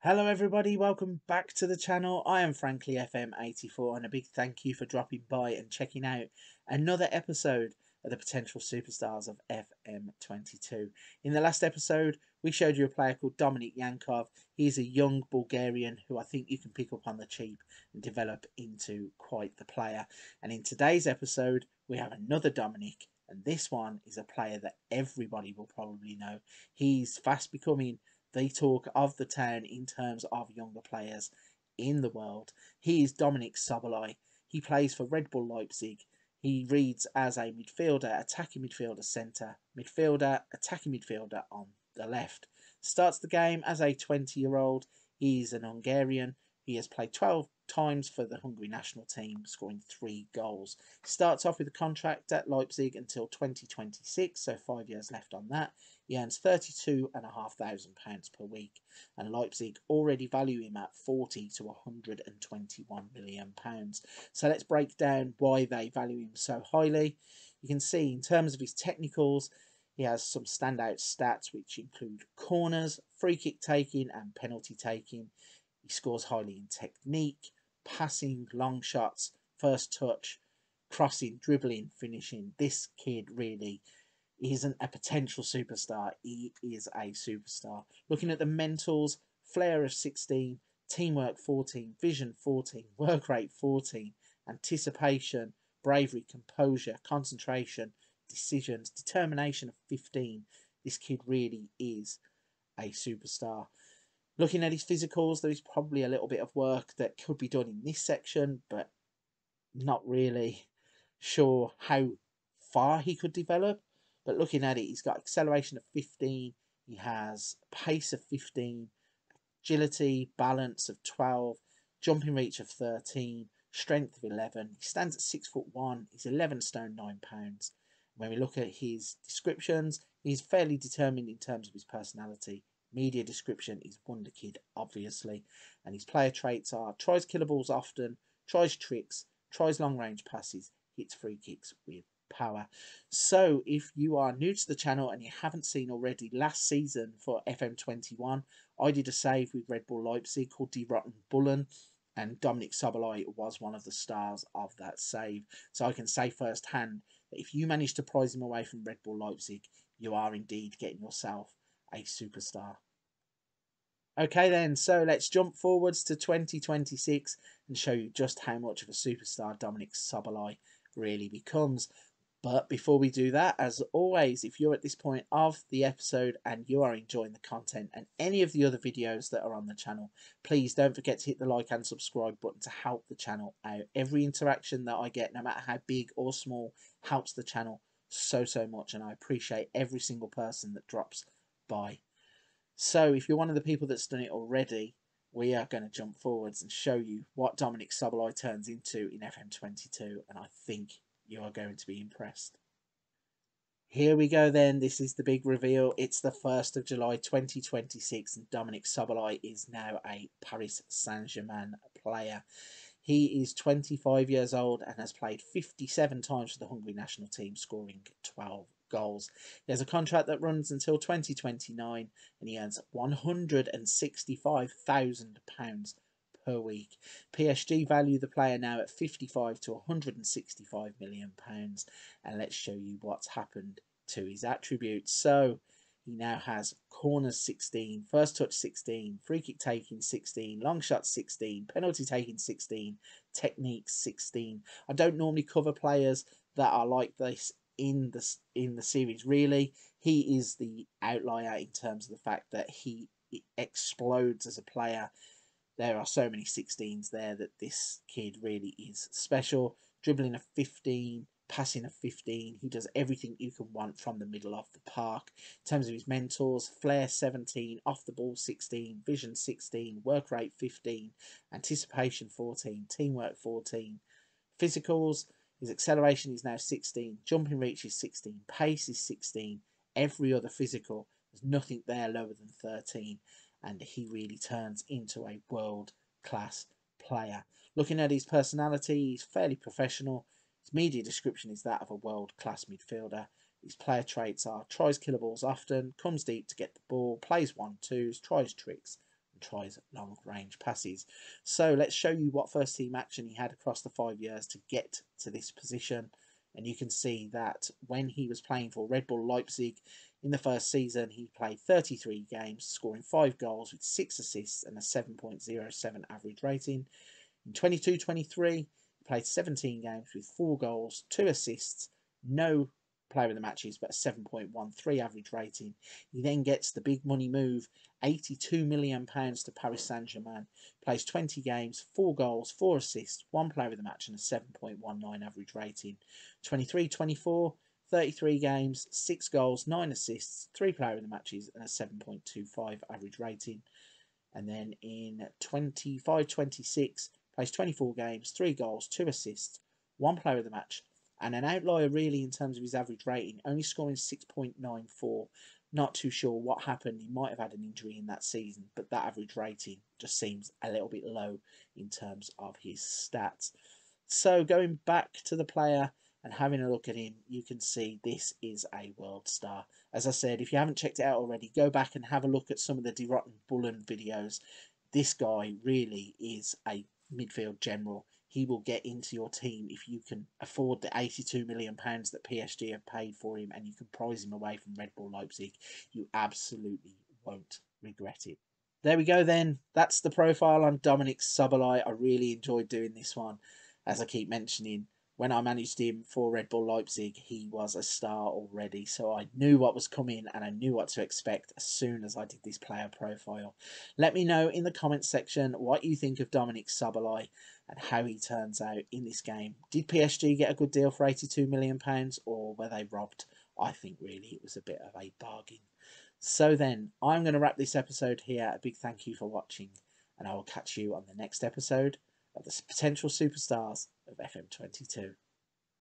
Hello everybody, welcome back to the channel. I am Frankly FM84 and a big thank you for dropping by and checking out another episode of the potential superstars of FM22. In the last episode, we showed you a player called Dominik Yankov. He's a young Bulgarian who I think you can pick up on the cheap and develop into quite the player. And in today's episode, we have another Dominik, and this one is a player that everybody will probably know. He's fast becoming the talk of the town in terms of younger players in the world. He is Dominik Szoboszlai. He plays for Red Bull Leipzig. He reads as a midfielder, attacking midfielder, centre midfielder, attacking midfielder on the left. Starts the game as a 20-year-old. He's an Hungarian. He has played 12 times for the Hungary national team, scoring 3 goals. Starts off with a contract at Leipzig until 2026, so 5 years left on that. He earns £32,500 per week, and Leipzig already value him at £40 to £121 million. So let's break down why they value him so highly. You can see in terms of his technicals, he has some standout stats which include corners, free kick taking and penalty taking. He scores highly in technique, passing, long shots, first touch, crossing, dribbling, finishing. This kid really isn't a potential superstar. He is a superstar. Looking at the mentals, flair of 16, teamwork 14, vision 14, work rate 14, anticipation, bravery, composure, concentration, decisions, determination of 15. This kid really is a superstar. Looking at his physicals, there is probably a little bit of work that could be done in this section, but not really sure how far he could develop. But looking at it, he's got acceleration of 15, he has pace of 15, agility, balance of 12, jumping reach of 13, strength of 11. He stands at 6'1", he's 11 stone 9 pounds. When we look at his descriptions, he's fairly determined in terms of his personality. Media description is Wonderkid, obviously, and his player traits are tries killer balls often, tries tricks, tries long range passes, hits free kicks with power. So if you are new to the channel and you haven't seen already, last season for FM21 I did a save with Red Bull Leipzig called Die Rotten Bullen, and Dominik Szoboszlai was one of the stars of that save. So I can say firsthand that if you manage to prize him away from Red Bull Leipzig, you are indeed getting yourself a superstar. Okay then, so let's jump forwards to 2026 and show you just how much of a superstar Dominik Szoboszlai really becomes. But before we do that, as always, if you're at this point of the episode and you are enjoying the content and any of the other videos that are on the channel, please don't forget to hit the like and subscribe button to help the channel out. Every interaction that I get, no matter how big or small, helps the channel so much, and I appreciate every single person that drops by. So if you're one of the people that's done it already, we are going to jump forwards and show you what Dominik Szoboszlai turns into in FM22, and I think you are going to be impressed. Here we go then, this is the big reveal. It's the 1st of July 2026 and Dominik Szoboszlai is now a Paris Saint-Germain player. He is 25 years old and has played 57 times for the Hungary national team, scoring 12 goals. He has a contract that runs until 2029 and he earns £165,000 per week. PSG value the player now at 55 to £165 million, and let's show you what's happened to his attributes. So he now has corners 16, first touch 16, free kick taking 16, long shot 16, penalty taking 16, technique 16. I don't normally cover players that are like this in the series. Really, he is the outlier in terms of the fact that he explodes as a player. There are so many 16s there that this kid really is special. Dribbling a 15, passing a 15. He does everything you can want from the middle of the park. In terms of his mentors, flair 17, off the ball 16, vision 16, work rate 15, anticipation 14, teamwork 14. Physicals, his acceleration is now 16, jumping reach is 16, pace is 16. Every other physical, there's nothing there lower than 13. And he really turns into a world-class player. Looking at his personality, he's fairly professional. His media description is that of a world-class midfielder. His player traits are tries killer balls often, comes deep to get the ball, plays 1-2s, tries tricks, and tries long-range passes. So let's show you what first-team action he had across the 5 years to get to this position. And you can see that when he was playing for Red Bull Leipzig in the first season, he played 33 games, scoring 5 goals with 6 assists and a 7.07 average rating. In 22-23, he played 17 games with 4 goals, 2 assists, no player of the matches, but a 7.13 average rating. He then gets the big money move, £82 million to Paris Saint-Germain. Plays 20 games, 4 goals, 4 assists, 1 player of the match and a 7.19 average rating. 23-24, 33 games, 6 goals, 9 assists, 3 player of the matches and a 7.25 average rating. And then in 25-26, plays 24 games, 3 goals, 2 assists, 1 player of the match, and an outlier really in terms of his average rating, only scoring 6.94. Not too sure what happened. He might have had an injury in that season, but that average rating just seems a little bit low in terms of his stats. So going back to the player and having a look at him, you can see this is a world star. As I said, if you haven't checked it out already, go back and have a look at some of the Die Rotten Bullen videos. This guy really is a midfield general. He will get into your team if you can afford the £82 million that PSG have paid for him and you can prize him away from Red Bull Leipzig. You absolutely won't regret it. There we go then. That's the profile on Dominik Szoboszlai. I really enjoyed doing this one. As I keep mentioning, when I managed him for Red Bull Leipzig, he was a star already. So I knew what was coming and I knew what to expect as soon as I did this player profile. Let me know in the comments section what you think of Dominik Szoboszlai and how he turns out in this game. Did PSG get a good deal for £82 million or were they robbed? I think really it was a bit of a bargain. So then, I'm going to wrap this episode here. A big thank you for watching and I will catch you on the next episode of the Potential Superstars of FM22.